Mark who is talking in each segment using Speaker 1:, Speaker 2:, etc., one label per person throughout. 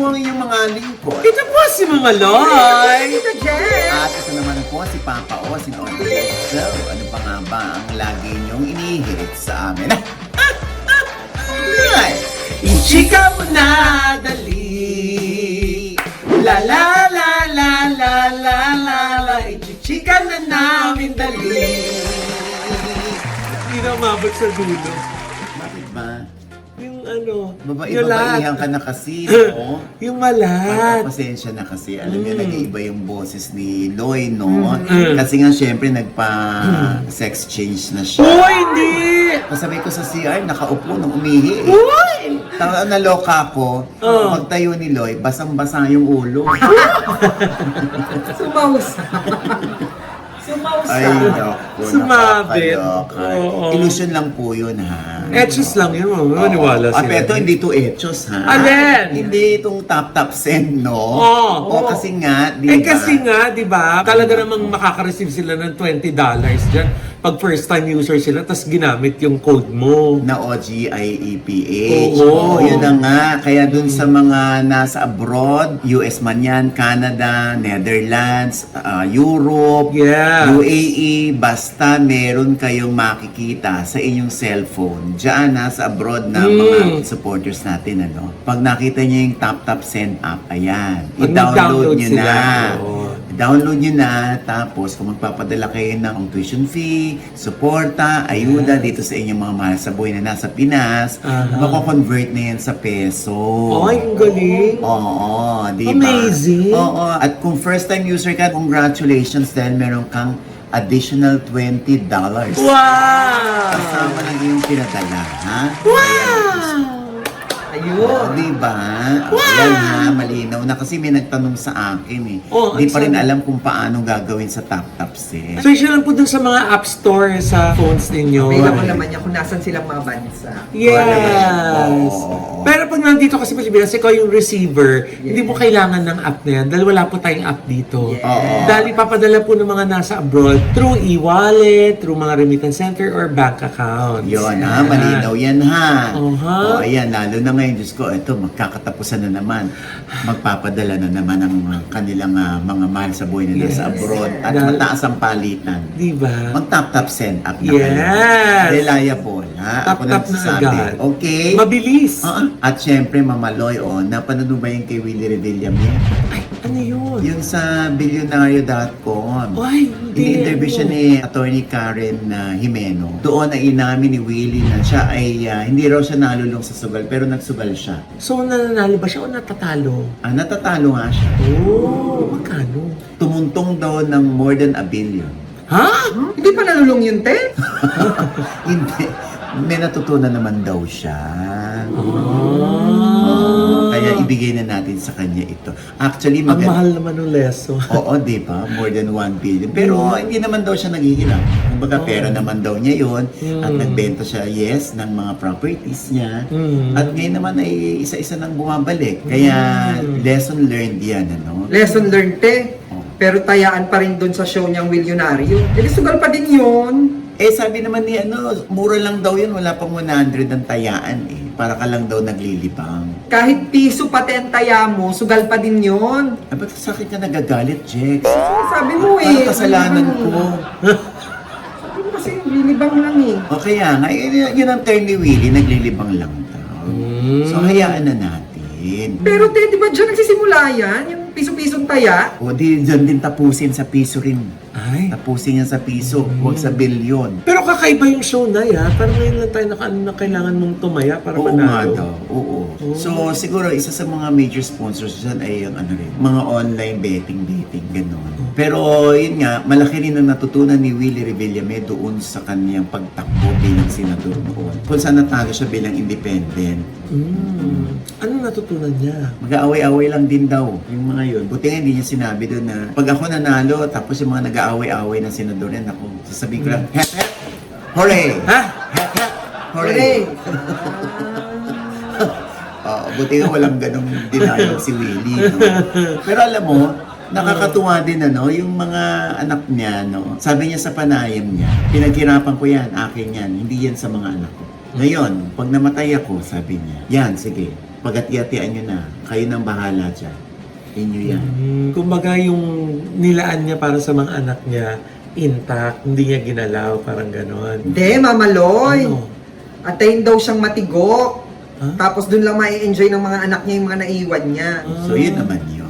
Speaker 1: po ang inyong mga lingkod.
Speaker 2: Ito po si Mama Loy.
Speaker 3: Tita Jen!
Speaker 1: At ito naman po si Papa O, si Audrey. So, ano pa nga ba ang lagi niyong inihit sa amin? Ay!
Speaker 2: Ichika mo na, dali. La la la la la la la la. Ichichika na namin, dali. Hindi na umabot sa dulo.
Speaker 1: Bakit ba?
Speaker 2: Yung ano,
Speaker 1: Babaihan ka na kasi, no?
Speaker 2: Yung malat.
Speaker 1: Pasensya na kasi. Alam niyo, nag-iiba yung boses ni Loy, no? Kasi nga, syempre, nagpa-sex change na siya.
Speaker 2: Oh, hindi!
Speaker 1: Kasabay ko sa CR, nakaupo nung umihi.
Speaker 2: Uy!
Speaker 1: Naloka ko, pagtayo ni Loy, basang-basa yung ulo.
Speaker 3: Sumausa. Sumausa.
Speaker 1: Ay, naku,
Speaker 2: Sumabit.
Speaker 1: nakakaloka.
Speaker 2: Oo.
Speaker 1: Illusion lang po yun, ha?
Speaker 2: Etchos lang yun, maniwala sila.
Speaker 1: Pero hindi to etchos, ha?
Speaker 2: Alin?
Speaker 1: Hindi itong top send, no?
Speaker 2: Oo.
Speaker 1: Kasi nga, di ba?
Speaker 2: Kasi nga, di ba, talaga namang makaka-receive sila ng $20 dyan pag first time user sila, tapos ginamit yung code mo.
Speaker 1: Na OGIEPH.
Speaker 2: Oo.
Speaker 1: Yun na nga. Kaya dun sa mga nasa abroad, US man yan, Canada, Netherlands, Europe, UAE, basta meron kayong makikita sa inyong cellphone. Diyan sa abroad na mga supporters natin, ano. Pag nakita niyo yung Tap Send app, ayan. I-download nyo na. Download nyo na, tapos kung magpapadala kayo ng tuition fee, suporta, ayuda dito sa inyong mga mahal sa buhay na nasa Pinas, mako-convert na yan sa peso.
Speaker 2: Ay, ang galing.
Speaker 1: Oo, di ba?
Speaker 2: Amazing.
Speaker 1: Oo, at kung first time user ka, congratulations dahil meron kang additional $20.
Speaker 2: Wow!
Speaker 1: Kasama ng iyong pinadala, ha?
Speaker 2: Wow!
Speaker 1: Ayun. Di ba? Yan ha, malinaw na kasi may nagtanong sa akin eh. Hindi pa rin alam kung paano gagawin sa Tap Send.
Speaker 2: Search lang po dun sa mga app store sa phones ninyo.
Speaker 3: Available naman yan kung nasan silang mga bansa.
Speaker 2: Yes!
Speaker 1: Oo.
Speaker 2: Pero pag nandito kasi Pilipinas, ikaw yung receiver, hindi mo kailangan ng app na yan dahil wala po tayong app dito.
Speaker 1: Oo.
Speaker 2: Dahil ipapadala po ng mga nasa abroad through e-wallet, through mga remittance center or bank accounts.
Speaker 1: Yun ha, malinaw yan ha. O
Speaker 2: Uh-huh.
Speaker 1: ayan, lalo na ngayon, Diyos ko, ito, magkakatapusan na naman. Magpapadala na naman ang kanilang mga mahal sa buhay nila sa abroad. At mataas ang palitan.
Speaker 2: Di ba?
Speaker 1: Mag-tap send up na
Speaker 2: Yes.
Speaker 1: kayo. Reliable, ha? Ako
Speaker 2: Tap-tap na
Speaker 1: nagsasabi.
Speaker 2: agad.
Speaker 1: Okay?
Speaker 2: Mabilis.
Speaker 1: At syempre, Mama Loy, napanood mo ba yung kay Willie Revillame?
Speaker 2: Ay, ano yun?
Speaker 1: Yung sa billionario.com.
Speaker 2: Ay, hindi.
Speaker 1: Ini-interview siya ni Attorney Karen Jimeno. Doon ay inamin ni Willie na siya ay hindi raw siya nalulong sa sugal pero nagsugal siya.
Speaker 2: So, nananalo ba siya o natatalo?
Speaker 1: Natatalo nga siya.
Speaker 2: Oh, magkano?
Speaker 1: Tumuntong daw ng more than $1 billion.
Speaker 2: Ha?
Speaker 3: Hindi pa nalulong yun, te?
Speaker 1: Hindi. May natutunan naman daw siya. Kaya ibigay na natin sa kanya ito. Actually,
Speaker 2: Ang mahal naman ng leso.
Speaker 1: Oo, di ba? More than $1 billion. Pero hindi naman daw siya naghihirap. Kumbaga, pera naman daw niya yon at nagbenta siya, yes, ng mga properties niya. At ngayon naman ay isa-isa nang bumabalik. Kaya, lesson learned yan, ano?
Speaker 3: Lesson learned, te. Pero tayaan pa rin dun sa show niyang Milyonaryo. Eh, sugal pa din yun.
Speaker 1: Sabi naman ni mura lang daw yun, wala pang 100 ang tayaan eh. Para ka lang daw naglilibang.
Speaker 3: Kahit piso pati ang taya mo, sugal pa din yun.
Speaker 1: Ba't sa akin ka nagagalit, Jex?
Speaker 3: Sabi mo eh.
Speaker 1: Parang kasalanan ko.
Speaker 3: Sabi mo kasi lilibang lang eh.
Speaker 1: O kaya nga, yun ang term ni Willie, naglilibang lang daw. So, hayaan na natin.
Speaker 3: Pero te, di ba dyan nagsisimula yan? Yung piso-pisong taya?
Speaker 1: O di dyan din tapusin sa piso rin.
Speaker 2: Ay.
Speaker 1: Tapusin yan sa piso, huwag sa bilyon.
Speaker 2: Pero kakaiba yung show na ya. Parang ngayon lang tayo na kailangan mong tumaya para
Speaker 1: Oo nga
Speaker 2: manalo.
Speaker 1: daw, oo. So siguro isa sa mga major sponsors dyan ay yung mga online betting, gano'n. Pero yun nga, malaki rin ang natutunan ni Willie Revillame doon sa kanyang pagtakbo bilang senador noon. Kung saan natalo siya bilang independent.
Speaker 2: Ano natutunan niya?
Speaker 1: Mag-aaway-aaway lang din daw yung mga yun. Buti nga hindi niya sinabi doon na pag ako nanalo, tapos yung mga nag-aaway-aaway ng senador yan, ako, sasabihin ko lang, hep hep, hooray!
Speaker 2: Ha?
Speaker 1: Hep hep, hooray!
Speaker 3: Hooray!
Speaker 1: Buti nga walang ganong denial si Willie, no? Pero alam mo, nakakatuwa din yung mga anak niya, no? Sabi niya sa panayam niya, pinaghirapan ko yan, akin yan, hindi yan sa mga anak ko. Ngayon, pag namatay ako, sabi niya, yan, sige, Pagati-atian nyo na. Kayo nang bahala dyan. Inyo yan.
Speaker 2: Kumbaga yung nilaan niya para sa mga anak niya, intact, hindi niya ginalaw, parang ganon.
Speaker 3: Hindi, Mama Loy.
Speaker 2: Ano?
Speaker 3: Antayin daw siyang matigok.
Speaker 2: Huh?
Speaker 3: Tapos dun lang ma-enjoy ng mga anak niya yung mga naiwan niya.
Speaker 1: So, yun naman yun.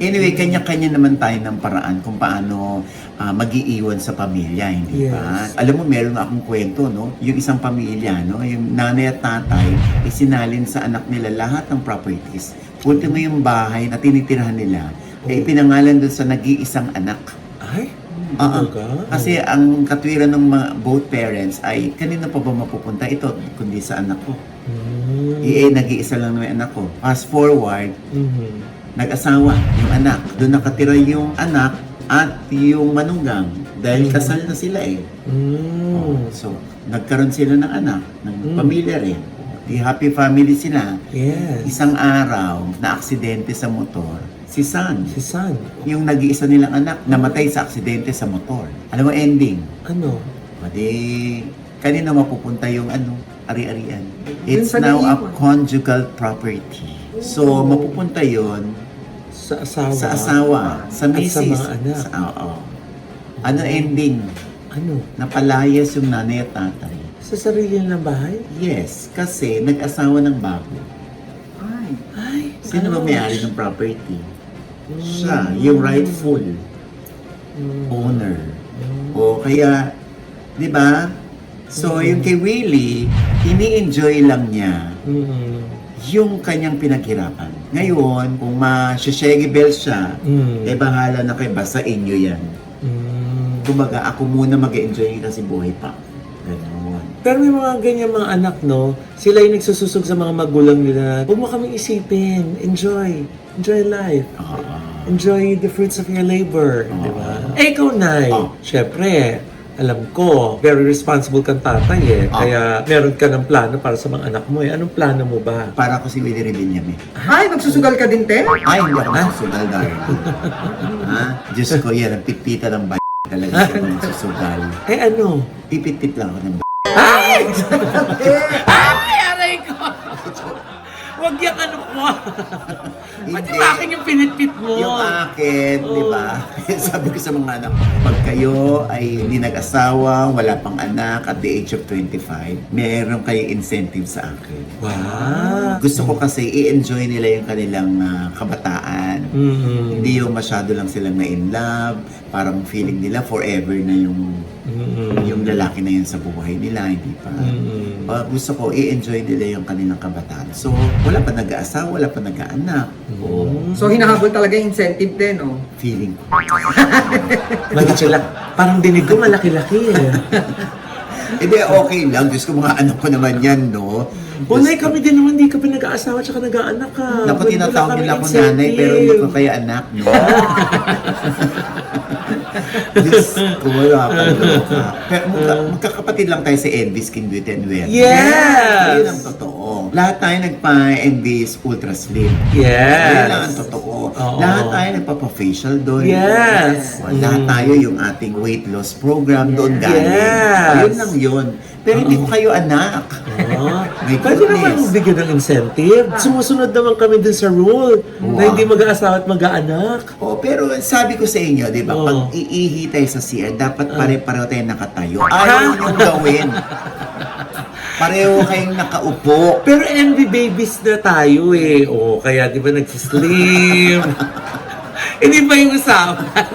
Speaker 1: Anyway, kanya-kanya naman tayo ng paraan kung paano mag-iiwan sa pamilya, hindi ba?
Speaker 2: Yes.
Speaker 1: Alam mo, meron akong kwento, no? Yung isang pamilya, no? Yung nanay at tatay, isinalin sa anak nila lahat ng properties. Ultimo yung bahay na tinitirahan nila, ipinangalan doon sa nag-iisang anak.
Speaker 2: Ay?
Speaker 1: Oo.
Speaker 2: Talaga?
Speaker 1: Kasi ang katwiran ng mga both parents ay, kanina pa ba mapupunta ito, kundi sa anak ko. Nag-iisa lang naman yung anak ko. Fast forward, nag-asawa yung anak. Doon nakatira yung anak at yung manugang. Dahil kasal na sila eh. So, nagkaroon sila ng anak, ng pamilya rin. Di happy family sila.
Speaker 2: Yes.
Speaker 1: Isang araw, na aksidente sa motor, si San.
Speaker 2: Si San.
Speaker 1: Yung nag-iisa nilang anak, namatay sa aksidente sa motor. Alam mo, ending.
Speaker 2: Ano?
Speaker 1: Pwede, kanina mapupunta yung ari-arian. It's
Speaker 3: sa
Speaker 1: now a
Speaker 3: naiwan.
Speaker 1: conjugal property. So, mapupunta yon
Speaker 2: Sa asawa.
Speaker 1: sa asawa, sa
Speaker 2: At
Speaker 1: misis.
Speaker 2: sa mga anak.
Speaker 1: Oo. Ano ending?
Speaker 2: Ano?
Speaker 1: Napalayas yung nanay at tatay.
Speaker 2: Sa sarili ng bahay?
Speaker 1: Yes, kasi nag-asawa ng bago.
Speaker 3: Ay.
Speaker 2: Ay.
Speaker 1: Sino ba may-ari ng property? Siya, yung rightful owner. O kaya, di ba? So, yung kay Willie, ini-enjoy lang niya yung kanyang pinaghirapan. Ngayon, kung ma-shaggy siya, eh bahala na kayo, basta inyo yan. Kumbaga, ako muna mag-enjoy kasi buhay pa. Ganon.
Speaker 2: Pero may mga ganyan mga anak, no? Sila yung nagsususog sa mga magulang nila. Huwag mo kaming isipin. Enjoy. Enjoy life. Enjoy the fruits of your labor. Di ba? Eh, ikaw, Nay. Syempre, alam ko, very responsible kang tatay eh. Kaya meron ka ng plano para sa mga anak mo eh. Anong plano mo ba?
Speaker 1: Para ako si Willie Rebillame.
Speaker 3: Ay, magsusugal ka din, te?
Speaker 1: Ay, hindi ako nasusugal dahil. Ha? Diyos ko, yan. Ang pitpita ng talaga siya kung nasusugal.
Speaker 2: Eh, ano?
Speaker 1: Pipit-pit lang ako ng
Speaker 2: Ay! Ay! Aray ko! Huwag yung ano ko. Ba't yung akin yung pinitpit mo?
Speaker 1: Yung akin, di ba? Sabi ko sa mga anak, pag kayo ay hindi nag-asawa, wala pang anak, at the age of 25, meron kayo incentive sa akin.
Speaker 2: Wow!
Speaker 1: Gusto ko kasi i-enjoy nila yung kanilang kabataan. Hindi yung masyado lang silang na-in love, parang feeling nila forever na yung lalaki na yun sa buhay nila, hindi pa. Gusto ko i-enjoy nila yung kanilang kabataan. So, wala pa nag-aasawa, wala pa nag-aanak.
Speaker 3: So, hinahabol talaga yung incentive din, no?
Speaker 1: Feeling ko.
Speaker 2: Malaki-laki. Parang dinig ko malaki-laki eh.
Speaker 1: Hindi, okay lang. Diyos ko, mga anak ko naman yan, no?
Speaker 2: Unay kami din naman, di ka pa nag-aasawa tsaka nag-aanak ka.
Speaker 1: Naku,
Speaker 2: Wala
Speaker 1: tinatawag
Speaker 2: kami
Speaker 1: nila ako
Speaker 2: incentive.
Speaker 1: nanay, pero hindi ko kaya anak, no? Diyos ko, nakakaloka. Pero magkakapatid lang tayo sa Envy Skin Beauty and Wellness.
Speaker 2: Yes!
Speaker 1: Ayun ang totoo. Lahat tayo nagpa-Envy's Ultra Slim.
Speaker 2: Yes!
Speaker 1: Ayun lang ang totoo.
Speaker 2: Oo.
Speaker 1: Lahat tayo nagpa-facial doon.
Speaker 2: Yes!
Speaker 1: Lahat tayo yung ating weight loss program doon galing.
Speaker 2: Yes!
Speaker 1: Ayun lang yun. Pero hindi ko kayo anak. My
Speaker 2: Pwede naman
Speaker 1: goodness.
Speaker 2: bigyan ng incentive. Sumusunod naman kami din sa rule na hindi mag-aasawa at mag-aanak.
Speaker 1: Oh, pero sabi ko sa inyo, di ba,
Speaker 2: Oo.
Speaker 1: pag iihi tayo sa CR, dapat pare-pareho tayo nakatayo. Ayaw niyong gawin. Pareho kayong nakaupo.
Speaker 2: Pero envy babies na tayo eh. O, kaya di ba nagsislim? Hindi ba yung usapan?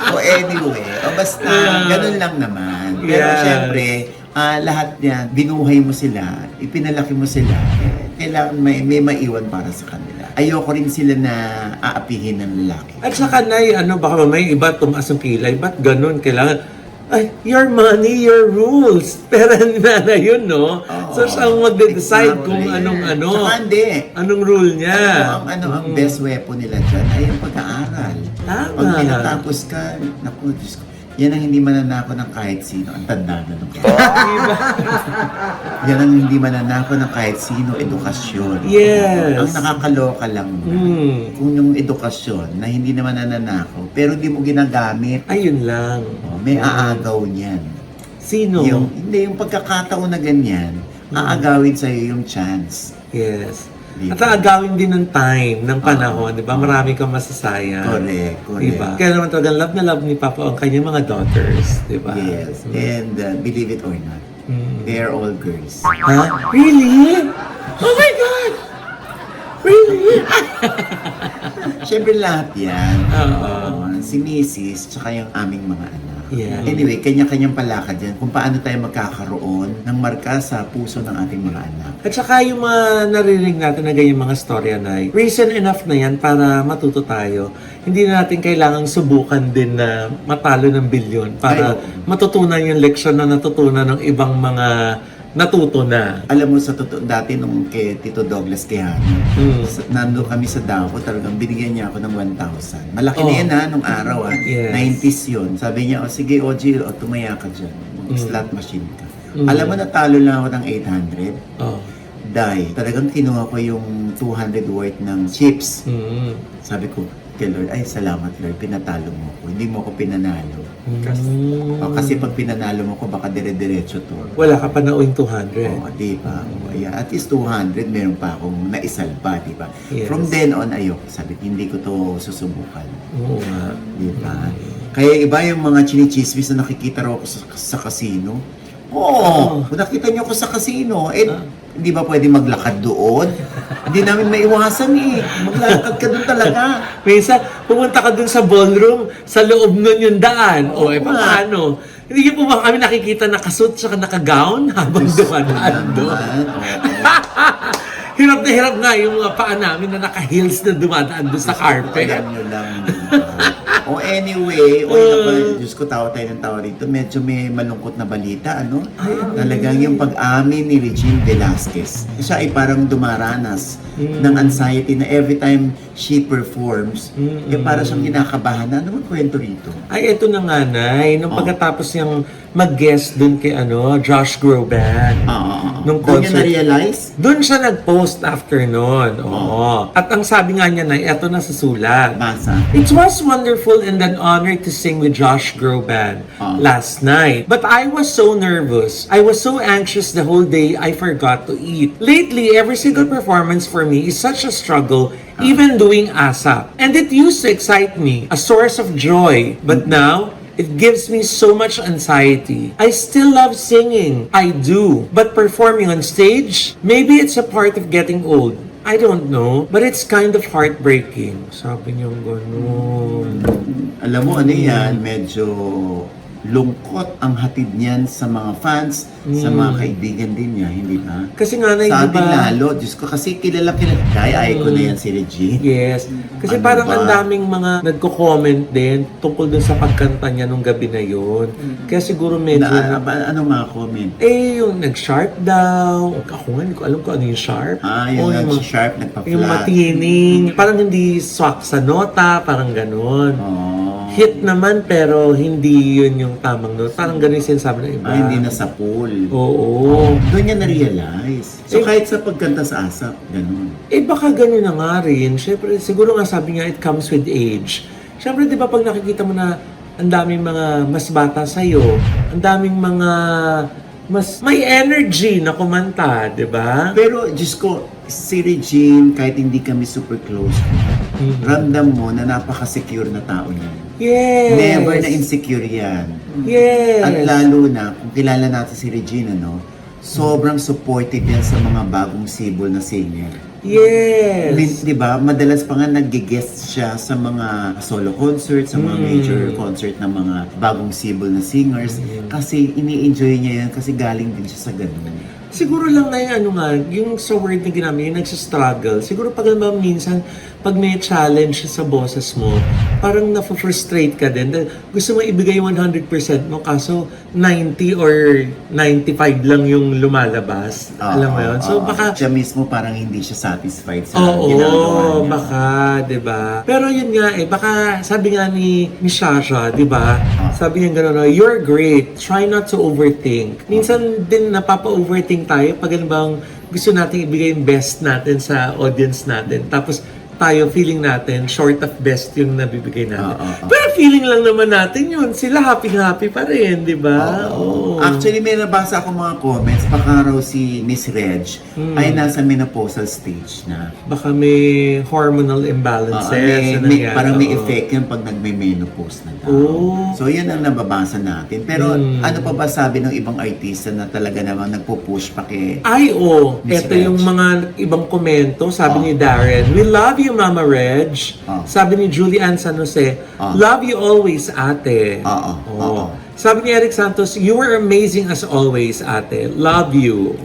Speaker 1: So anyway, basta ganun lang naman. Pero
Speaker 2: Yeah.
Speaker 1: syempre, lahat niya, binuhay mo sila, ipinalaki mo sila, kailangan may maiwan para sa kanila. Ayoko rin sila na aapihin ng lalaki.
Speaker 2: At saka Nay, baka mamaya iba tumaas ang kilay. Ba't ganun? Kailangan, your money, your rules. Pera ni nanay yun, no? So, siyang magde-decide kung
Speaker 1: Exactly.
Speaker 2: anong
Speaker 1: Saka hindi.
Speaker 2: anong rule niya.
Speaker 1: Ang best weapon nila dyan ay ang pag-aaral.
Speaker 2: Tama.
Speaker 1: Pag pinatapos ka, naku, Diyos ko, yan ang hindi mananako ng kahit sino. Ang tanda na nung
Speaker 2: Diba?
Speaker 1: yan ang hindi mananako ng kahit sino, edukasyon.
Speaker 2: Yes.
Speaker 1: Ang nakakaloka lang kung yung edukasyon na hindi naman nananako, pero hindi mo ginagamit,
Speaker 2: Ayun lang.
Speaker 1: may aagaw niyan.
Speaker 2: Sino?
Speaker 1: Hindi, yung pagkakataon na ganyan, aagawin sa'yo yung chance.
Speaker 2: Yes.
Speaker 1: Di
Speaker 2: At
Speaker 1: ba?
Speaker 2: agawin din ng time, ng panahon, di ba? Marami kang masasayang.
Speaker 1: Correct, correct.
Speaker 2: Di ba? Kaya naman talagang love na love ni Papa ang kanyang mga daughters, di ba?
Speaker 1: Yes, and believe it or not, they're all girls.
Speaker 2: Ha? Really? Oh my God! Really?
Speaker 1: Siyempre lahat yan.
Speaker 2: Oo.
Speaker 1: Si Mrs. tsaka yung aming mga anak.
Speaker 2: Yeah.
Speaker 1: Anyway, kanya-kanyang palakad yan kung paano tayo magkakaroon ng marka sa puso ng ating mga anak.
Speaker 2: At saka yung mga naririnig natin na ganyan mga storya na reason enough na yan para matuto tayo. Hindi na natin kailangang subukan din na matalo ng bilyon para
Speaker 1: Ay, oo.
Speaker 2: matutunan yung leksyon na natutunan ng ibang mga natuto na.
Speaker 1: Alam mo, sa totoo, dati nung kay Tito Douglas Quijano, nando kami sa Davao, talagang binigyan niya ako ng 1,000. Malaki na
Speaker 2: Oh.
Speaker 1: yan ng araw
Speaker 2: Yes.
Speaker 1: 90s yun. Sabi niya, sige OG, tumaya ka dyan. Slot machine ka. Alam mo, natalo lang ako ng 800.
Speaker 2: Oh.
Speaker 1: Dahil talagang kinuha ko yung 200 worth ng chips.
Speaker 2: Mm.
Speaker 1: Sabi ko, kay Lord, ay salamat Lord, pinatalo mo ko. Hindi mo ako pinanalo. Kasi pag pinanalo mo ko, baka dire-diretso to.
Speaker 2: Wala ka pa na 200.
Speaker 1: Oo, di ba? Ayan, at least 200, meron pa akong naisalba, di ba?
Speaker 2: Yes.
Speaker 1: From then on, ayoko. Sabi, hindi ko to susubukan.
Speaker 2: Oo nga.
Speaker 1: Di ba? Kaya iba yung mga chinichismis na nakikita raw ako sa casino. Oo, kung nakita niyo ako sa casino, hindi ba pwede maglakad doon? Hindi namin maiwasan eh. Maglakad ka doon talaga.
Speaker 2: Minsan, pumunta ka dun sa ballroom, sa loob nun yung daan. O,
Speaker 1: Oo nga.
Speaker 2: paano? Hindi po ba kami nakikita nakasuit tsaka naka-gown habang dumadaan doon? Hirap na hirap nga yung mga paa namin na naka-heels na dumadaan doon sa carpet.
Speaker 1: Alam nyo lang. O anyway, Diyos ko, tawa tayo ng tawa rito. Medyo may malungkot na balita, ano? Talagang yung pag-amin ni Regine Velasquez. Siya ay parang dumaranas ng anxiety na every time she performs, para siyang kinakabahan na. Ano bang kwento rito?
Speaker 2: Ay, eto na nga, Nay. Nung pagkatapos niyang mag-guest dun kay Josh Groban.
Speaker 1: Doon
Speaker 2: Nung
Speaker 1: niya
Speaker 2: concert.
Speaker 1: na-realize?
Speaker 2: Doon siya nag-post after nun. Oo. At ang sabi nga niya, Nay, eto na sa sulat.
Speaker 1: Basa.
Speaker 2: It was wonderful and an honor to sing with Josh Groban last night. But I was so nervous. I was so anxious the whole day I forgot to eat. Lately, every single performance for me is such a struggle, even doing ASAP. And it used to excite me, a source of joy. But now, it gives me so much anxiety. I still love singing. I do. But performing on stage, maybe it's a part of getting old. I don't know, but it's kind of heartbreaking. Sabi niya gano'n.
Speaker 1: Alam mo, ano yan, medyo lungkot ang hatid niyan sa mga fans, sa mga kaibigan din niya, hindi ba?
Speaker 2: Kasi nga, Nay,
Speaker 1: Sa
Speaker 2: di ba?
Speaker 1: atin lalo, Diyos ko, kasi kilala, kaya ko na yan si Regine.
Speaker 2: Yes. Kasi
Speaker 1: Ano
Speaker 2: parang
Speaker 1: ba?
Speaker 2: ang daming mga nagko-comment din tungkol dun sa pagkanta niya nung gabi na yun. Kaya siguro medyo...
Speaker 1: Ano mga comment?
Speaker 2: yung nag-sharp daw. Ako nga, hindi ko alam kung ano yung sharp.
Speaker 1: Yung
Speaker 2: O
Speaker 1: nag-sharp, nagpa-flat.
Speaker 2: Yung matining. Parang hindi swak sa nota, parang ganon. Hit naman pero hindi yun yung tamang note. Parang ganun yung sinasabi ng iba.
Speaker 1: Hindi na sa pool.
Speaker 2: Oo.
Speaker 1: Doon niya na-realize. So kahit sa pagkanta sa ASAP, ganun.
Speaker 2: Baka ganun na nga rin. Siyempre, siguro nga sabi nga, it comes with age. Siyempre, di ba pag nakikita mo na ang daming mga mas bata sa'yo, ang daming mga mas may energy na kumanta, di ba?
Speaker 1: Pero, Diyos ko, si Regine, kahit hindi kami super close, ramdam mo na napaka-secure na tao niya.
Speaker 2: Yes.
Speaker 1: Never na insecure yan.
Speaker 2: Yes.
Speaker 1: At lalo na, kung kilala natin si Regina, no, sobrang supportive yan sa mga bagong sibol na singer.
Speaker 2: Yes.
Speaker 1: Di ba? Madalas pa nga nag-guest siya sa mga solo concert, sa mga major concert ng mga bagong sibol na singers. Kasi ini-enjoy niya yan kasi galing din siya sa ganun.
Speaker 2: Siguro lang na yung sa word na ginamit, yung nagsistruggle. Siguro pag naman minsan, pag may challenge sa boses mo, parang na-frustrate ka din. Dahil gusto mo ibigay 100% mo, kaso 90 or 95 lang yung lumalabas. Alam mo yun? So baka...
Speaker 1: Siya mismo parang hindi siya satisfied sa
Speaker 2: Oo,
Speaker 1: ginagawa niya.
Speaker 2: baka, 'di ba? Pero yun nga baka sabi nga ni Shasha, 'di ba? Sabi niya gano'n, you're great. Try not to overthink. Minsan din napapa-overthink tayo pag bang gusto nating ibigay yung best natin sa audience natin. Tapos tayo feeling natin short of best yung nabibigay natin.
Speaker 1: Oo.
Speaker 2: Pero feeling lang naman natin yun. Sila happy-happy pa rin, di ba? Oo.
Speaker 1: Actually, may nabasa ako mga comments, baka raw si Miss Reg ay nasa menopausal stage na.
Speaker 2: Baka may hormonal imbalances. na nangyari.
Speaker 1: Parang may
Speaker 2: Oo.
Speaker 1: effect yun pag nagme-menopause na daw.
Speaker 2: Oh.
Speaker 1: So, yan ang nababasa natin. Pero ano pa ba sabi ng ibang artista na talaga naman nagpo-push pa kay...
Speaker 2: Ay,
Speaker 1: Miss
Speaker 2: ito
Speaker 1: Reg.
Speaker 2: yung mga ibang komento. Sabi ni Darren, we love you, Mama Reg. Sabi ni Julianne San Jose, love you always, ate.
Speaker 1: Oo.
Speaker 2: Sabi ni Eric Santos, you were amazing as always, ate. Love you.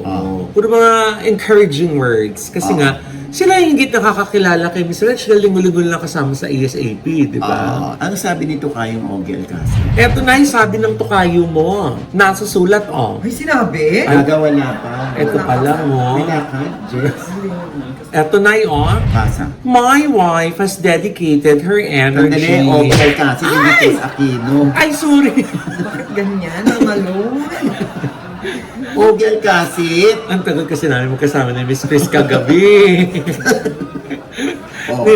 Speaker 2: Puro mga encouraging words. Kasi nga, sila yung higit nakakakilala kay Miss Reg. Sila linggo-linggo lang kasama sa ASAP, di ba?
Speaker 1: Ano sabi nito kayong Ogie Alcacid?
Speaker 2: Eto na yung sabi ng tukayo mo. Nasa sulat,
Speaker 3: Ay, sinabi?
Speaker 1: Aga wala pa.
Speaker 2: Eto pala,
Speaker 1: Pinakad, Jess.
Speaker 2: Eto na yun.
Speaker 1: Basa.
Speaker 2: My wife has dedicated her energy.
Speaker 1: Sandali, Ogie Alcacid, hindi Tess Aquino.
Speaker 2: Ay, sorry.
Speaker 3: Bakit ganyan? Ang malo.
Speaker 1: Ogie Alcacid.
Speaker 2: Ang tagal kasi namin magkasama ni Miss Chris kagabi.
Speaker 1: Oh.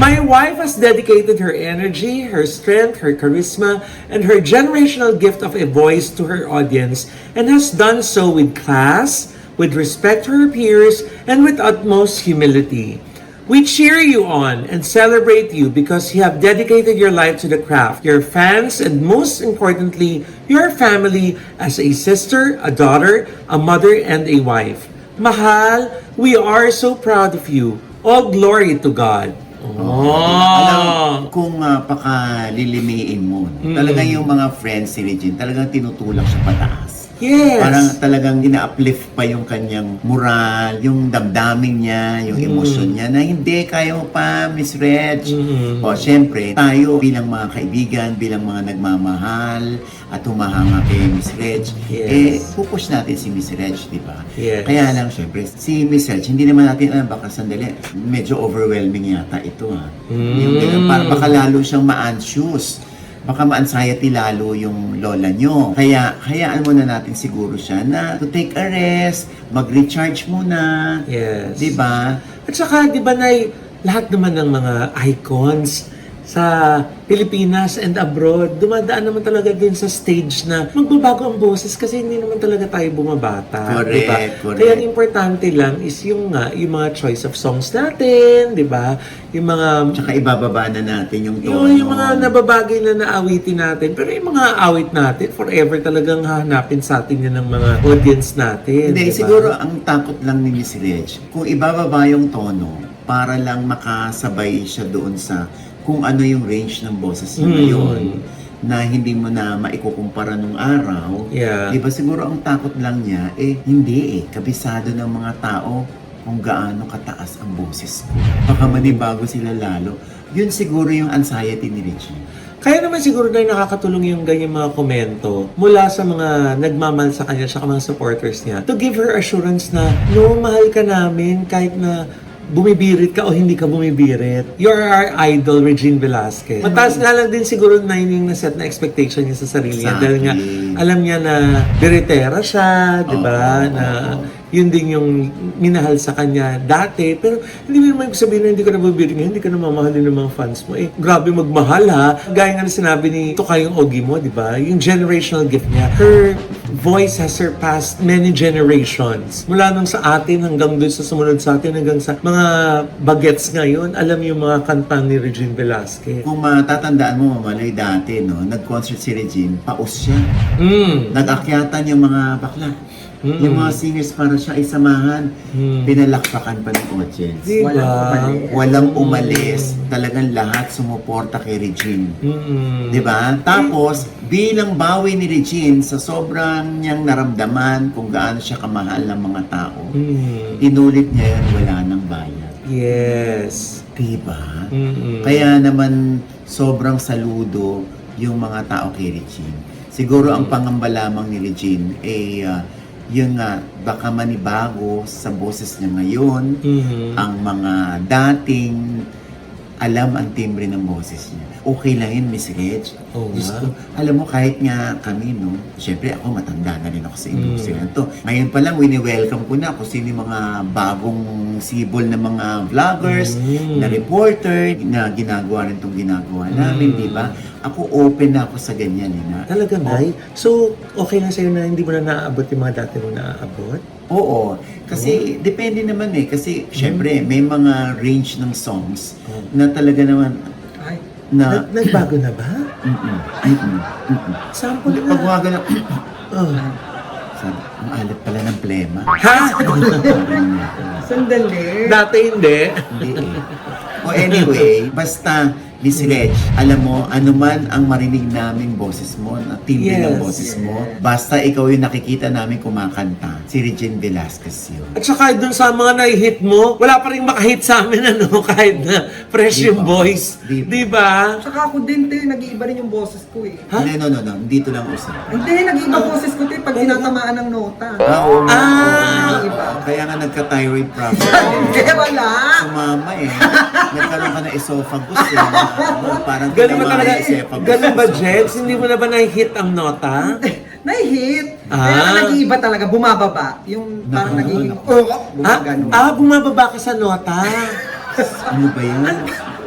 Speaker 2: My wife has dedicated her energy, her strength, her charisma, and her generational gift of a voice to her audience, and has done so with class, with respect to her peers, and with utmost humility. We cheer you on and celebrate you because you have dedicated your life to the craft, your fans, and most importantly, your family as a sister, a daughter, a mother, and a wife. Mahal, we are so proud of you. All glory to God.
Speaker 1: Alam, kung pakalilimiin mo, talagang yung mga friends si Regine, talagang tinutulak siya pataas.
Speaker 2: Yes.
Speaker 1: Parang talagang ina-uplift pa yung kanyang moral, yung damdamin niya, yung emosyon niya, na hindi, kaya mo pa, Miss Reg. O, syempre, tayo bilang mga kaibigan, bilang mga nagmamahal, at humahanga kay Miss Reg, pupush natin si Miss Reg, di ba?
Speaker 2: Yes.
Speaker 1: Kaya lang, syempre, si Miss Reg, hindi naman natin, baka sandali, medyo overwhelming yata ito, Yung ganun, parang baka lalo siyang ma-anxious. Baka ma-anxiety lalo yung lola nyo. Kaya, hayaan muna natin siguro siya na to take a rest, mag-recharge muna.
Speaker 2: Yes.
Speaker 1: Di ba?
Speaker 2: At saka, di ba, Nay, lahat naman ng mga icons sa Pilipinas and abroad, dumadaan naman talaga din sa stage na magbabago ang boses kasi hindi naman talaga tayo bumabata.
Speaker 1: Correct,
Speaker 2: diba?
Speaker 1: correct.
Speaker 2: Kaya ang importante lang is yung mga choice of songs natin, di ba? Yung mga...
Speaker 1: Tsaka ibababa na natin yung tono.
Speaker 2: Yung mga nababagay na naawitin natin. Pero yung mga awit natin, forever talagang hahanapin sa atin yan ng mga audience natin.
Speaker 1: Hindi,
Speaker 2: diba?
Speaker 1: siguro ang takot lang ni Miss Reg, kung ibababa yung tono, para lang makasabay siya doon sa kung ano yung range ng boses niya ngayon, na hindi mo na maikukumpara nung araw.
Speaker 2: Yeah.
Speaker 1: Di ba siguro ang takot lang niya, hindi kabisado ng mga tao kung gaano kataas ang boses ko. Baka manibago sila lalo. Yun siguro yung anxiety ni Regine.
Speaker 2: Kaya naman siguro na nakakatulong yung ganyan mga komento mula sa mga nagmamahal sa kanya at mga supporters niya to give her assurance na, no, mahal ka namin kahit na bumibirit ka o hindi ka bumibirit. You're our idol, Regine Velasquez. Mataas nga lang din siguro na yung naset na expectation niya sa sarili niya. Dahil nga, alam niya na biritera siya, di ba? Na yun din yung minahal sa kanya dati. Pero hindi mo naman sabihin na hindi ka na bumibirit ngayon, hindi ka na mamahalin ng mga fans mo. Grabe magmahal ha. Gaya nga na sinabi ni Tukayong Ogie mo, di ba? Yung generational gift niya. Her voice has surpassed many generations. Mula nung sa atin hanggang doon sa sumunod sa atin hanggang sa mga bagets ngayon, alam yung mga kanta ni Regine Velasquez.
Speaker 1: Kung matatandaan mo, Mamalay, dati, nag-concert si Regine, paus siya. Nag-akyatan yung mga bakla. Yung mga singers para siya ay samahan, pinalakpakan pa ng audience.
Speaker 2: Diba?
Speaker 1: Walang umalis. Talagang lahat sumuporta kay Regine. Diba? Tapos, bilang bawi ni Regine sa sobrang niyang naramdaman kung gaano siya kamahal ng mga tao, inulit niya yun, wala nang bayad.
Speaker 2: Yes.
Speaker 1: Diba? Kaya naman, sobrang saludo yung mga tao kay Regine. Siguro ang pangamba lamang ni Regine ay yun nga, baka manibago sa boses niya ngayon, ang mga dating alam ang timbre ng boses niya. Okay lang yun, Miss Reg.
Speaker 2: Oo
Speaker 1: Diyos
Speaker 2: nga.
Speaker 1: ko, alam mo, kahit nga kami, no, syempre ako matanda na rin ako sa industriya na to. Ngayon pa lang, wini-welcome ko na kung sino yung mga bagong sibol na mga vloggers, na reporter, na ginagawa rin itong ginagawa namin, di ba? Ako open na ako sa ganyan, na.
Speaker 2: Talaga, Nay? So, okay lang sa'yo na hindi mo na naaabot yung mga dati mo naaabot?
Speaker 1: Oo, kasi depende naman kasi syempre may mga range ng songs na talaga naman
Speaker 3: Ay,
Speaker 1: na
Speaker 2: Nagbago na ba? Sample
Speaker 1: Pag
Speaker 2: na.
Speaker 1: mga ganun,
Speaker 2: Oh.
Speaker 1: sabi, ang alat pala ng plema.
Speaker 2: Ha?
Speaker 3: sandali.
Speaker 2: Dati hindi.
Speaker 1: Hindi O anyway, basta Miss Reg, alam mo, anuman ang marinig naming boses mo, na timbre ng
Speaker 2: Yes.
Speaker 1: boses mo, basta ikaw yung nakikita namin kumakanta, si Regine Velasquez yun.
Speaker 2: At saka dun sa mga na-hit mo, wala pa rin makahit sa amin kahit na fresh yung voice.
Speaker 1: Di ba?
Speaker 2: Di ba?
Speaker 3: Tsaka ako din, te, nag-iiba rin yung boses ko eh.
Speaker 2: Ha?
Speaker 1: No, dito lang usap.
Speaker 3: Hindi, nag-iiba boses ko, te, pag tinatamaan ng nota.
Speaker 1: Oo nga.
Speaker 2: Ah!
Speaker 1: Oo. Kaya nga nagka-thyroid problem.
Speaker 3: Kaya wala.
Speaker 1: Sumama Nagkaroon ka ng esophagus Parang
Speaker 2: Ganun ba
Speaker 1: tinamaan
Speaker 2: talaga?
Speaker 1: yung esophagus.
Speaker 2: Ganun ba, Jets? Hindi mo na ba na-hit ang nota?
Speaker 3: Nai-hit.
Speaker 2: Ah.
Speaker 3: Kaya nag-iiba talaga, bumababa. Yung parang nagiging, bumagano.
Speaker 2: Bumababa ka sa nota.
Speaker 1: Ano ba yan?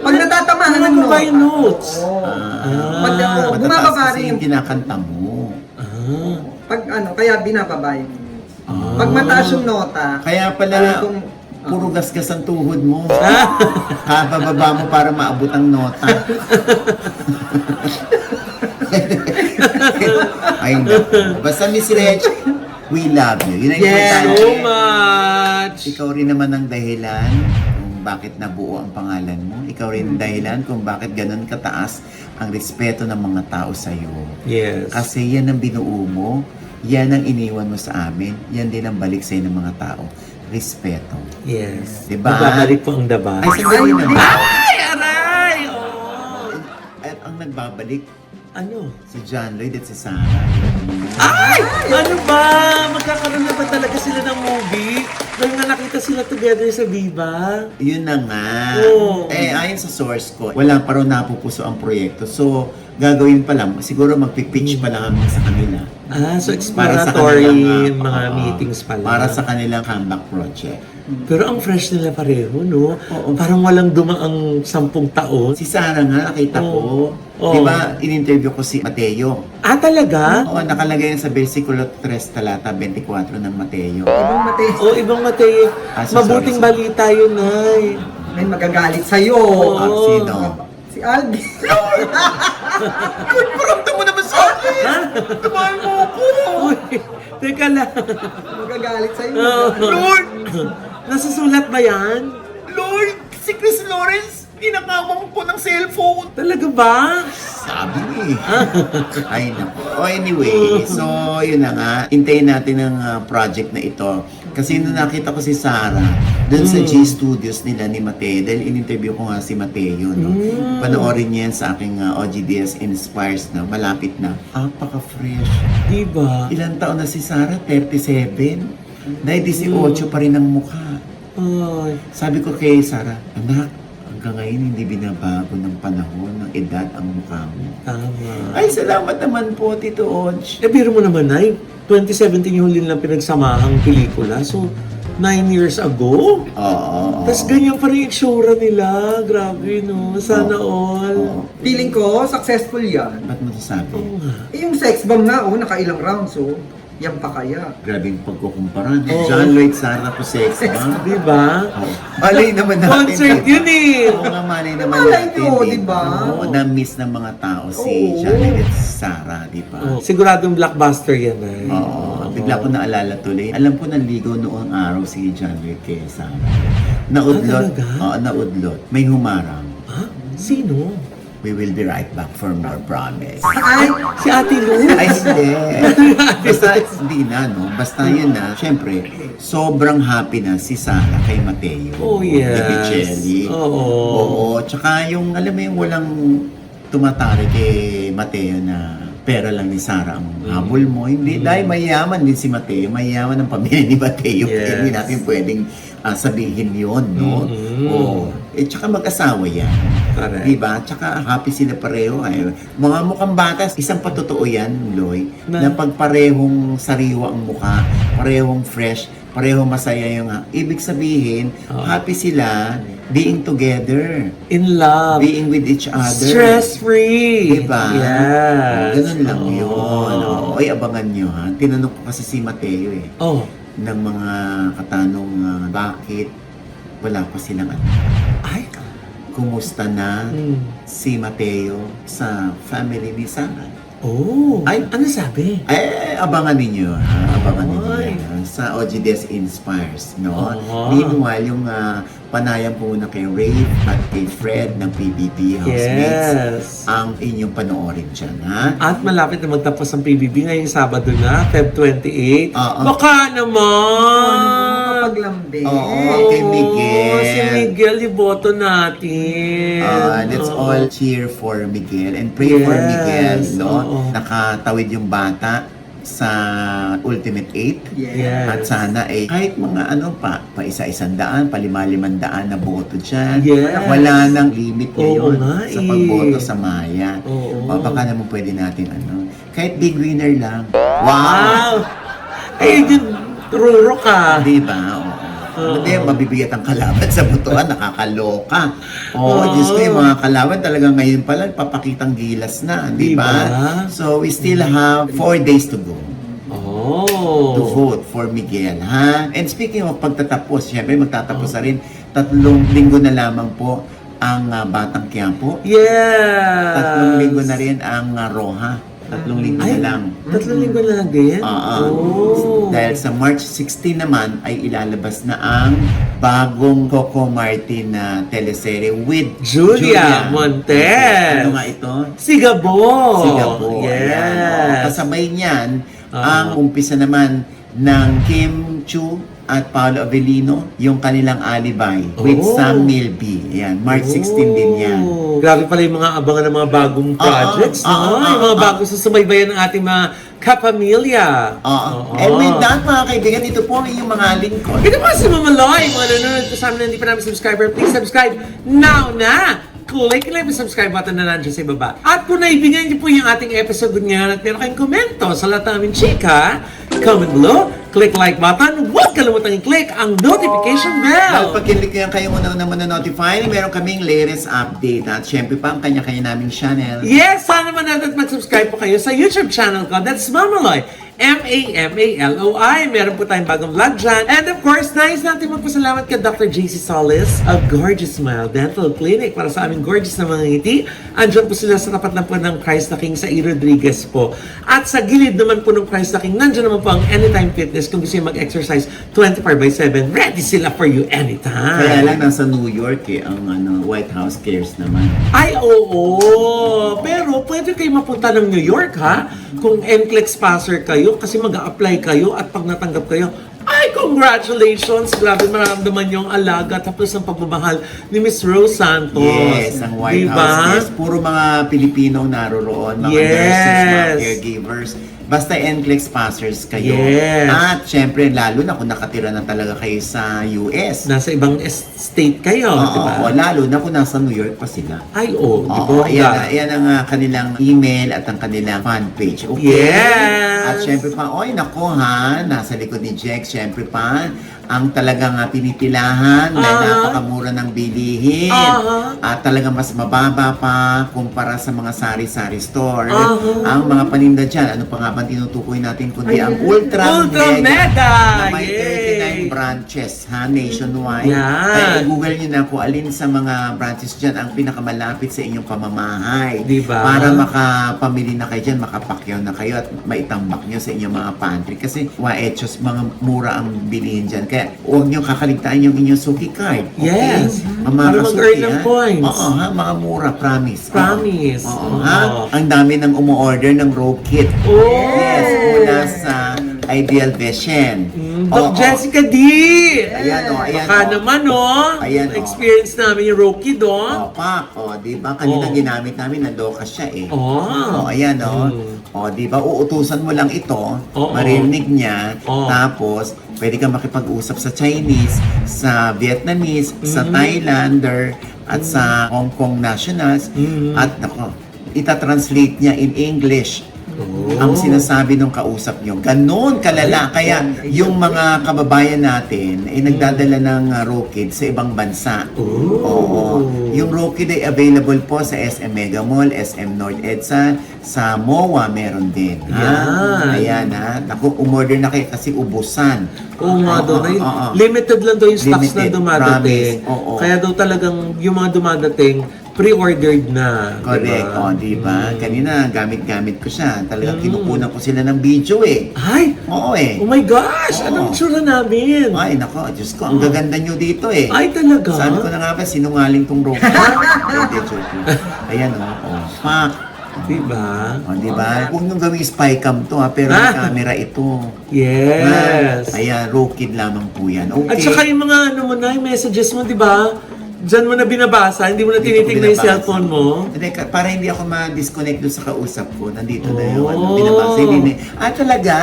Speaker 3: Pag natatamahan ng
Speaker 2: Bumababa
Speaker 3: nota.
Speaker 2: yung notes.
Speaker 3: Oo.
Speaker 2: Ah.
Speaker 3: Pag
Speaker 1: Matataas
Speaker 3: bumababa
Speaker 1: kasi
Speaker 3: rin
Speaker 1: yung
Speaker 3: yung,
Speaker 1: kinakanta mo.
Speaker 2: Ah.
Speaker 3: pag kaya binababa yung notes. Pag mataas yung nota,
Speaker 1: Kaya pala,
Speaker 3: parang kung,
Speaker 1: puro gasgas ang tuhod mo. Kabababa mo para maabot ang nota. Ay, naku. Basta Miss Reg, we love you. Yun ang
Speaker 3: Yes.
Speaker 1: importante.
Speaker 2: So much!
Speaker 1: Ikaw rin naman ang dahilan kung bakit nabuo ang pangalan mo. Ikaw rin ang dahilan kung bakit ganun kataas ang respeto ng mga tao sa iyo.
Speaker 2: Yes.
Speaker 1: Kasi yan ang binuo mo, yan ang iniwan mo sa amin, yan din ang balik sa'yo ng mga tao. Respeto.
Speaker 2: Yes.
Speaker 1: Diba?
Speaker 2: Magbabalik po ang daba.
Speaker 1: Ay, sandali naman.
Speaker 2: Ay! Aray! Oh.
Speaker 1: At ang nagbabalik,
Speaker 2: Ano?
Speaker 1: si John Lloyd at si Sarah.
Speaker 2: Ay! Ano ba? Magkakaroon na ba talaga sila ng movie? Dahil nga nakita sila together sa Viva.
Speaker 1: Yun na nga.
Speaker 2: Oo.
Speaker 1: Ayon sa source ko, wala pa raw napupuso ang proyekto. So, gagawin pa lang, siguro magpipitch pa lang kami sa kanila.
Speaker 2: So
Speaker 1: Para sa
Speaker 2: exploratory
Speaker 1: kanilang,
Speaker 2: mga
Speaker 1: oo,
Speaker 2: meetings pala.
Speaker 1: Para sa kanilang comeback project.
Speaker 2: Pero ang fresh nila pareho, no?
Speaker 1: Oo.
Speaker 2: Parang walang dumaang 10 taon.
Speaker 1: Si Sarah nga, nakita ko.
Speaker 2: Oo.
Speaker 1: Di ba, in-interview ko si Mateo.
Speaker 2: Talaga?
Speaker 1: Oo, nakalagay yan sa versikulo 3 talata 24 ng Mateo.
Speaker 3: ibang mate,
Speaker 2: Ibang Mateo.
Speaker 1: So
Speaker 2: Mabuting
Speaker 1: sorry.
Speaker 2: balita yun, Nay.
Speaker 3: may magagalit sa'yo.
Speaker 1: Ah, sino?
Speaker 3: Si Albi.
Speaker 1: Paramdam mo naman sa akin! Tumahan mo ako!
Speaker 2: Uy, teka lang.
Speaker 3: magagalit sa'yo.
Speaker 1: Lord!
Speaker 2: Nasusulat ba yan?
Speaker 1: Lord! Si Chris Lawrence, pinakawang ko ng cellphone!
Speaker 2: Talaga ba?
Speaker 1: Sabi mo eh. Ay, naku. Anyway, so yun na nga. Hintayin natin ang project na ito. Kasi nung nakita ko si Sarah, dun sa G Studios nila ni Mateo, dahil in-interview ko nga si Mateo, no? Panoorin niya yan sa aking OGDS Inspires na, malapit na. Apaka-fresh.
Speaker 2: Diba?
Speaker 1: Ilang taon na si Sarah? 37? Dahil 18 pa rin ang mukha.
Speaker 2: Ay,
Speaker 1: Sabi ko kay Sarah, anak, hanggang ngayon hindi binabago ng panahon, ng edad ang mukha mo.
Speaker 2: tama.
Speaker 1: Ay, salamat naman po, Tito Odge.
Speaker 2: Biro mo naman, Nay. 2017 yung huli nilang pinagsamahang pelikula. So, 9 years ago?
Speaker 1: Oo.
Speaker 2: Tapos ganyan pa rin yung itsura nila. Grabe, no? Sana all.
Speaker 3: Feeling ko, successful yan.
Speaker 1: Ba't mo sasabi?
Speaker 2: Oo nga.
Speaker 3: Yung sex bomb nga, nakailang rounds, yan pa kaya.
Speaker 1: Grabe yung pagkukumpara. John Lloyd, Sarah po sex, ha?
Speaker 2: Diba?
Speaker 1: Malay naman natin.
Speaker 2: Concert yun eh.
Speaker 1: Oo nga, malay naman
Speaker 3: Malay
Speaker 1: natin.
Speaker 3: nyo,
Speaker 1: eh.
Speaker 3: diba?
Speaker 1: Oo, na-miss ng mga tao si
Speaker 3: Oo.
Speaker 1: John Lloyd at Sarah, di ba?
Speaker 2: Oh, siguradong blockbuster yan, Nay.
Speaker 1: Oo. Bigla ko naalala tuloy. Alam ko naligaw noong araw si John Lloyd kay Sarah. Naudlot.
Speaker 2: talaga?
Speaker 1: Oo, naudlot. May humarang.
Speaker 2: Ha? Sino?
Speaker 1: We will be right back for more promise.
Speaker 3: Ay,
Speaker 2: Si Ate Lou?
Speaker 1: Ay, hindi. Basta, hindi na, no? Basta yun na. Siyempre, sobrang happy na si Sarah kay Mateo.
Speaker 2: Oh, yes.
Speaker 1: Pipicelli.
Speaker 2: Oo.
Speaker 1: Oo. Tsaka yung, alam mo yung walang tumatari kay Mateo na pera lang ni Sarah ang habol mo. Hindi, dahil mayaman din si Mateo. Mayaman ang pamilya ni Mateo.
Speaker 2: Yes.
Speaker 1: Hindi natin pwedeng sabihin yun, no? Oo. Tsaka mag-asawa yan.
Speaker 2: Correct.
Speaker 1: Diba? Tsaka happy sila pareho. Ay, mga mukhang bata, isang patotoo yan, Loy, na pag parehong sariwa ang mukha, parehong fresh, parehong masaya yung ibig sabihin, happy sila being together,
Speaker 2: In love.
Speaker 1: being with each other.
Speaker 2: Stress-free.
Speaker 1: Diba?
Speaker 2: Yes.
Speaker 1: Ganun lang yun. Oo. Ay, abangan nyo ha. Tinanong ko kasi si Mateo
Speaker 2: Oh.
Speaker 1: ng mga katanong bakit wala pa silang anak.
Speaker 2: Ay.
Speaker 1: Kumusta na si Mateo sa family ni Sarah?
Speaker 2: Oh.
Speaker 1: Ay.
Speaker 2: Ano sabi?
Speaker 1: Abangan ninyo ha. Abangan ninyo
Speaker 2: Ay.
Speaker 1: yan sa OGDS Inspires, no?
Speaker 2: Oo.
Speaker 1: Meanwhile, yung panayam po muna kay Ray at kay Fred ng PBB Housemates
Speaker 2: Yes.
Speaker 1: ang inyong panoorin dyan, ha?
Speaker 2: At malapit na magtapos ang PBB ngayong Sabado na, Feb 28.
Speaker 1: Oo.
Speaker 2: Baka naman!
Speaker 3: Paglambing.
Speaker 1: Oo, kay Miguel.
Speaker 2: Si Miguel, iboto natin.
Speaker 1: Let's
Speaker 2: Oo.
Speaker 1: all cheer for Miguel and pray for
Speaker 2: Yes.
Speaker 1: Miguel, no?
Speaker 2: Oo.
Speaker 1: Nakatawid yung bata sa Ultimate 8.
Speaker 2: Yes.
Speaker 1: At sana kahit mga pa isa-isang daan, palima-limandaan na boto dyan.
Speaker 2: Yes.
Speaker 1: Wala nang limit
Speaker 2: Oo
Speaker 1: ngayon
Speaker 2: nga
Speaker 1: sa pagboto sa Maya.
Speaker 2: Oo.
Speaker 1: Baka naman pwede natin kahit big winner lang. Wow!
Speaker 2: Wow! Eh, yun, ruro ka.
Speaker 1: Di ba? Oo. Hindi, mabibigat ang kalaban sa butuan, nakakaloka. Oo, Diyos ko, yung mga kalaban talaga ngayon pala, papakitang gilas na, di ba?
Speaker 2: Diba?
Speaker 1: So, we still have 4 days to go
Speaker 2: Oh.
Speaker 1: to vote for Miguel, ha? And speaking of pagtatapos, syempre magtatapos na rin, 3 linggo na lamang po ang Batang Quiapo.
Speaker 2: Yes.
Speaker 1: 3 linggo na rin ang Roja. 3 linggo na lang.
Speaker 2: 3 linggo na lang din? Oh.
Speaker 1: Dahil sa March 16 naman ay ilalabas na ang bagong Coco Martin na teleserye with
Speaker 2: Julia Montes.
Speaker 1: Ano nga ito?
Speaker 2: Sigabo.
Speaker 1: Sigabo. Ayan,
Speaker 2: Yes.
Speaker 1: Kasabay niyan, ang umpisa naman ng Kim Chu at Paolo Avellino, yung kanilang alibay with
Speaker 2: Oh.
Speaker 1: Sam Milby. Ayan, March 16 din yan.
Speaker 2: Grabe pala yung mga abangan ng mga bagong projects. Yung mga bagong susubaybayan ng ating mga kapamilya.
Speaker 1: And with that, mga kaibigan, ito po ang inyong mga lingkod.
Speaker 2: Ito po si Mama Loy, mga nanonood po sa amin na hindi pa namin subscriber. Please subscribe now na! Click lang yung subscribe button na nandiyan sa ibaba. At kung naibigyan niyo po yung ating episode ngayon at meron kayong komento sa lahat ng aming chika, comment below, click like button, huwag kalimutang i-click ang notification
Speaker 1: Dahil
Speaker 2: bell.
Speaker 1: pag click yan kayo muna notify, meron kaming latest update at syempre pa ang kanya-kanya naming channel.
Speaker 2: Yes, sana man natin mag-subscribe po kayo sa YouTube channel ko. That's Mamaloy. M-A-M-A-L-O-I. Meron po tayong bagong vlog dyan. And of course, nais natin magpasalamat kay Dr. JC Solis of Gorgeous Smile Dental Clinic para sa aming gorgeous na mga ngiti. Andyan po sila sa tapat lang po ng Christ the King sa E. Rodriguez po. At sa gilid naman po ng Christ the King, nandyan naman po ang Anytime Fitness. Kung gusto nyo mag-exercise 24/7, ready sila for you anytime.
Speaker 1: Kaya lang nasa New York ang White House cares naman.
Speaker 2: Ay, oo. Pero pwede kayo mapunta ng New York, ha? Kung NCLEX passer kayo, kasi mag-a-apply kayo at pag natanggap kayo, ay, congratulations! Grabe mararamdaman yung alaga tapos ang pagmamahal ni Miss Rose Santos.
Speaker 1: Yes, ang White
Speaker 2: Diba?
Speaker 1: House. Yes, puro mga Pilipino naroroon, mga
Speaker 2: Yes.
Speaker 1: nurses, mga caregivers. Basta NCLEX passers kayo.
Speaker 2: Yes.
Speaker 1: At syempre, lalo na kung nakatira na talaga kayo sa US.
Speaker 2: Nasa ibang state kayo,
Speaker 1: Oo,
Speaker 2: di ba?
Speaker 1: lalo na kung nasa New York pa sila.
Speaker 2: Ay, oo. Di
Speaker 1: Oo,
Speaker 2: ba?
Speaker 1: yan ang kanilang email at ang kanilang fan page. Okay?
Speaker 2: Yes!
Speaker 1: At syempre pa, nako ha, nasa likod ni Jex, syempre pa, ang talagang pinipilahan na napakamura ng bilihin. At talagang mas mababa pa kumpara sa mga sari-sari store. Ang mga paninda dyan, ano pa nga ba tinutukoy natin kundi ang Ultra
Speaker 2: Mega!
Speaker 1: na may
Speaker 2: Yay!
Speaker 1: 39 branches nationwide.
Speaker 2: Yan.
Speaker 1: Kaya i-google nyo na kung alin sa mga branches dyan ang pinakamalapit sa inyong pamamahay.
Speaker 2: Diba?
Speaker 1: Para makapamili na kayo dyan, makapakyaw na kayo at maitambak nyo sa inyong mga pantry. Kasi waechos, mga mura ang bilihin dyan. Kaya huwag nyo kakaligtaan yung inyong suki card. Okay?
Speaker 2: Yes.
Speaker 1: Ang mga
Speaker 2: Para
Speaker 1: kasuki,
Speaker 2: mag-earn ng points.
Speaker 1: Oo, ha? Mga mura, promise.
Speaker 2: Promise.
Speaker 1: Oo, ha? Ang dami nang umu-order ng rope kit.
Speaker 2: Oh!
Speaker 1: Yes, mula sa Ideal Vision.
Speaker 2: Doc
Speaker 1: Oo.
Speaker 2: Jessica D!
Speaker 1: Ayan, ayan.
Speaker 2: Baka naman,
Speaker 1: Ayan,
Speaker 2: experience namin yung Rocky,
Speaker 1: Pak, di ba? Kanina ginamit namin, nadokas siya eh. Ayan, di ba? Uutusan mo lang ito, marinig niya, tapos pwede ka makipag-usap sa Chinese, sa Vietnamese, sa Thailander, at sa Hong Kong nationals, at itatranslate niya in English ang sinasabi ng kausap nyo. Ganon kalala. Kaya yung mga kababayan natin ay nagdadala ng Rokid sa ibang bansa. Oo. Yung Rokid ay available po sa SM Mega Mall, SM North EDSA, sa MOA meron din. Ayan ha. Naku, umorder na kayo kasi ubusan.
Speaker 2: Oo nga daw. Limited lang daw yung stocks na
Speaker 1: Limited,
Speaker 2: dumadating.
Speaker 1: promise. Oo.
Speaker 2: Kaya daw talagang yung mga dumadating, pre-ordered na.
Speaker 1: Correct. Diba? Kanina, gamit-gamit ko siya. Talagang kinukunan ko sila ng video eh.
Speaker 2: Ay!
Speaker 1: Oo eh.
Speaker 2: Oh my gosh! Anong tsura namin?
Speaker 1: Ay, nako, Diyos ko, ang gaganda nyo dito eh.
Speaker 2: Ay, talaga?
Speaker 1: Sabi ko na nga ba, sinungaling tong Rocky. Hindi, joke lang. Ayan Fuck.
Speaker 2: Diba?
Speaker 1: Diba? Huwag nyo gawing spy cam to pero may camera ito.
Speaker 2: Yes.
Speaker 1: Ayan, Rokid lamang po yan. Okay.
Speaker 2: At saka yung mga ano mo na, yung messages mo, diba? Diyan mo na binabasa, hindi mo na
Speaker 1: Dito ko
Speaker 2: tinitingnan yung
Speaker 1: binabasa.
Speaker 2: cellphone mo.
Speaker 1: Hindi, para hindi ako ma-disconnect doon sa kausap ko. Nandito na yung binabasa. Hindi, talaga?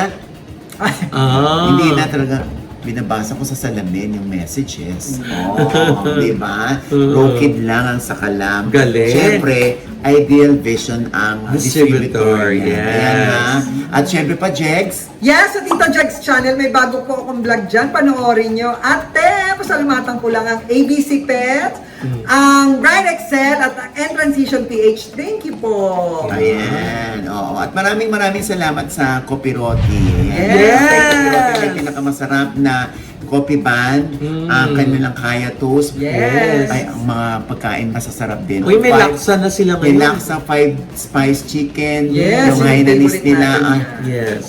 Speaker 1: Hindi na talaga. Binabasa ko sa salamin yung messages. Di ba? Rokid lang ang sakalam.
Speaker 2: Galing.
Speaker 1: Siyempre, Ideal Vision ang
Speaker 2: Distributor,
Speaker 1: niya.
Speaker 2: yes.
Speaker 1: Ayan ha. At siyempre pa, Jegs,
Speaker 3: Yes, sa Tito Jegs channel, may bago po akong vlog dyan. Panoorin nyo. At pasalamatan ko lang ang ABC Pet, ang Bright Excel, at ang N-Transition PH. Thank you po.
Speaker 1: ayan. Oo. At maraming salamat sa Copyroti.
Speaker 3: Yes.
Speaker 1: Copyroti ay pinakamasarap na coffee band, ang kanilang kaya toast.
Speaker 3: Yes.
Speaker 1: Ay, ang mga pagkain masasarap din.
Speaker 2: Uy, may
Speaker 1: Five-
Speaker 2: laksa na sila
Speaker 1: May
Speaker 2: ngayon.
Speaker 1: laksa, 5 spice chicken,
Speaker 3: Yes,
Speaker 1: yung
Speaker 3: yung
Speaker 1: Hainanese
Speaker 3: favorite
Speaker 1: nila.
Speaker 3: natin
Speaker 2: Yes.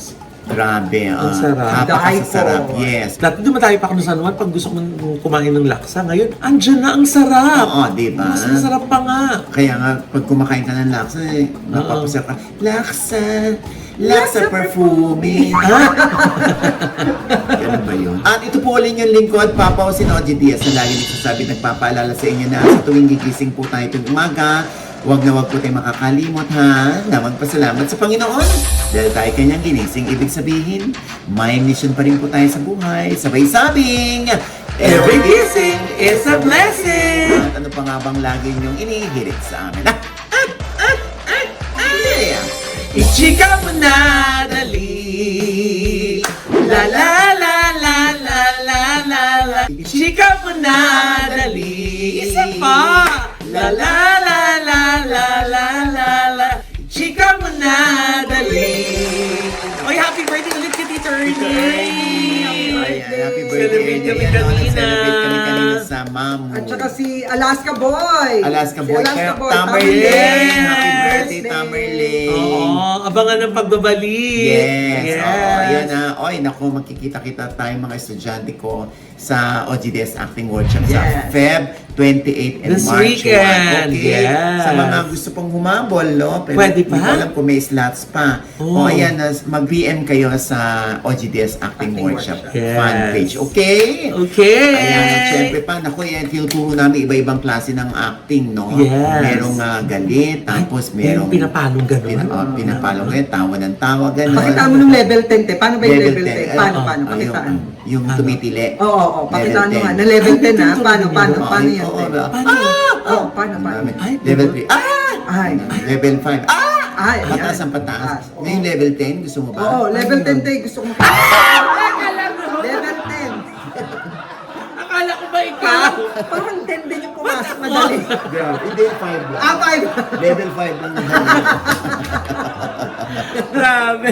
Speaker 1: Grabe.
Speaker 2: Ang sarap.
Speaker 1: Napakasarap.
Speaker 3: Dahil po.
Speaker 1: Yes.
Speaker 2: Dati dumatayo pa ako sa San Juan pag gusto kong kumain ng laksa. Ngayon, andyan na ang sarap.
Speaker 1: Oo, di ba?
Speaker 2: Mas masarap pa nga.
Speaker 1: Kaya nga, pag kumakain ka ng laksa, napapasarap ka. Laksa! Laksa perfume! Ganun ba yun? At ito po ulit yung lingkod, Papa o Sinoji Diaz na lagi nagsasabi, nagpapaalala sa inyo na sa tuwing gigising po tayo tuwing umaga, huwag na huwag po tayo makakalimot ha, na magpasalamat sa Panginoon. Dahil tayo kanyang ginising, ibig sabihin, may mission pa rin po tayo sa buhay. Sabay sabing,
Speaker 2: Every kissing is a blessing.
Speaker 1: At ano pa nga bang lagi niyong inihirit sa amin?
Speaker 2: Ichika mo na dali. La la la la la la la la. Ichika mo na dali. Isa pa. La la la la la la la la. Ichika mo na dali. Oy, happy birthday ulit kay Tito Ernie.
Speaker 1: Happy birthday.
Speaker 2: Celebrate kami
Speaker 1: Ayan,
Speaker 2: kanina.
Speaker 1: Nag-celebrate kami kanina sa mom.
Speaker 3: At saka si Alaska Boy.
Speaker 1: Alaska
Speaker 3: Si
Speaker 1: Boy.
Speaker 3: Alaska Boy.
Speaker 1: Tamerlane.
Speaker 2: Yes.
Speaker 1: Happy birthday, Tamerlane.
Speaker 2: Oo, abangan ng pagbabalik.
Speaker 1: Yes. Oo, ayan na. Oy, naku, magkikita-kita tayo mga estudyante ko sa OGDS Acting Workshop sa
Speaker 3: Yes.
Speaker 1: Feb 28 and
Speaker 2: This
Speaker 1: March 1.
Speaker 2: weekend,
Speaker 1: Okay?
Speaker 2: yes.
Speaker 1: Sa mga gusto pong humabol, no? Pero
Speaker 2: Pwede pa?
Speaker 1: Hindi ko alam kung may slots pa.
Speaker 2: Oh.
Speaker 1: O ayan, mag-PM kayo sa OGDS Acting Workshop
Speaker 2: Yes.
Speaker 1: fan page. Okay?
Speaker 2: Okay.
Speaker 1: Ayan, at syempre pa, naku, yan, tinuturo namin iba-ibang klase ng acting, no?
Speaker 2: Yes.
Speaker 1: Merong galit, tapos merong...
Speaker 2: pinapalong gano'n.
Speaker 1: Pinapalong ngayon, tawa ng tawa, gano'n.
Speaker 3: Pakita mo ng level 10, te. Paano ba yung level 10? Paano? Pakitaan.
Speaker 1: Yung tumitili.
Speaker 3: Oo. Pakitaan mo nga. Na level 10 ha. Paano yan, te? Paano?
Speaker 2: Ay,
Speaker 1: Level 3.
Speaker 3: Ay.
Speaker 1: Level 5.
Speaker 3: Ay,
Speaker 1: Pataas
Speaker 3: ayan.
Speaker 1: ang pataas.
Speaker 3: Oo.
Speaker 1: Ngayon level 10, gusto mo ba?
Speaker 3: Oo, level 10 te. Gusto ko level 10.
Speaker 2: Akala ko ba ikaw?
Speaker 3: Parang 10 din yung pumasok na dali.
Speaker 1: Grabe. Hindi, 5 lang.
Speaker 3: 5.
Speaker 1: Level 5 lang.
Speaker 2: Grabe.